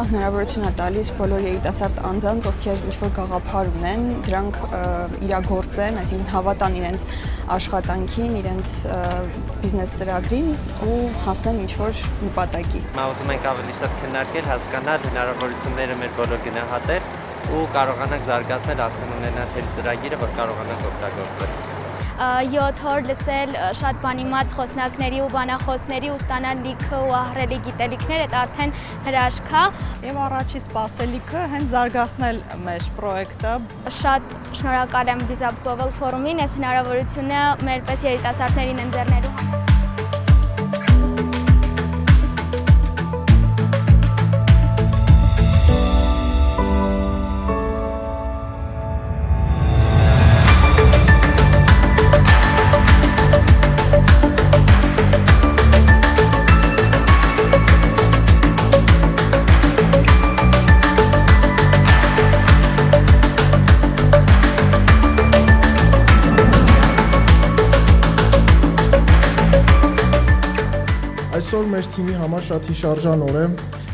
հնարավորություն է տալիս բոլոր երիտասարդ անձանց, ովքեր ինչ-որ գաղափար ունեն, դրանք իրագործեն, այսինքն հավատան իրենց աշխատանքին, իրենց բիզնես ծրագրին ու հասնեն ինչ-որ նպատակի։ Ուզում ենք ավելի շատ քննարկել, հասկանալ հնարավորությունները մեր բոլոր գնահատել ու կարողանանք զարգացնել արդեն ունենալ ծրագիրը, որ կարողանանք օգտագործել։ 7 օր լսել շատ բանիմաց խոսնակների ու բանախոսների ու ստանալ լիքը ու ահռելի գիտելիքներ, այդ արդեն հրաշք է։ Իմ առաջի սպասելիքը հենց զարգացնել մեր պրոյեկտը։ Շատ շնորհակալ եմ Visa Global Forum-ին, այս հնարավորությունը մեր պես երիտասարդներին ընձեռնելու համար։ Այսօր մեր թիմի համար շատ հիշարժան օր է։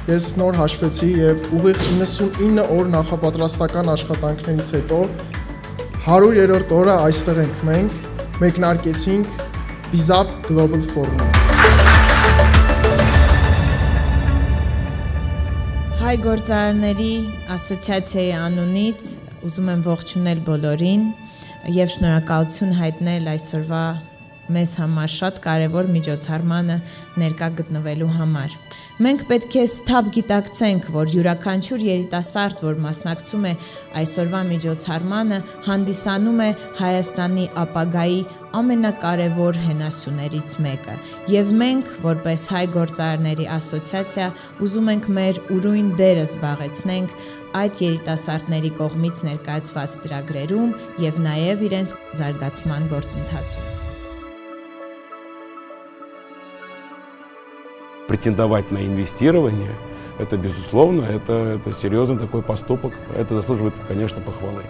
Ես նոր հաշվեցի եւ ուղիղ 99 օր նախապատրաստական աշխատանքներից հետո 100-րդ օրը այստեղ ենք մենք, մեկնարկեցինք Visa Global Forum-ը։ Հայ գործարարների ասոցիացիայի անունից ուզում եմ ողջունել բոլորին եւ շնորհակալություն հայտնել այսօրվա մեզ համար շատ կարևոր միջոցառմանը ներկա գտնվելու համար։ Մենք պետք է սթափ գիտակցենք, որ յուրաքանչյուր երիտասարդ, որ մասնակցում է այսօրվա միջոցառմանը, հանդիսանում է Հայաստանի ապագայի ամենակարևոր հենասյուներից մեկը։ Եվ մենք, որպես Հայ գործարարների ասոցիացիա, ուզում ենք մեր ուրույն դերը զբաղեցնենք այդ երիտասարդների կողմից ներկայացված ծրագրերում եւ նաեւ իրենց զարգացման գործընթացում։ Претендовать на инвестирование, это безусловно, это серьезный такой поступок, это заслуживает, конечно, похвалы.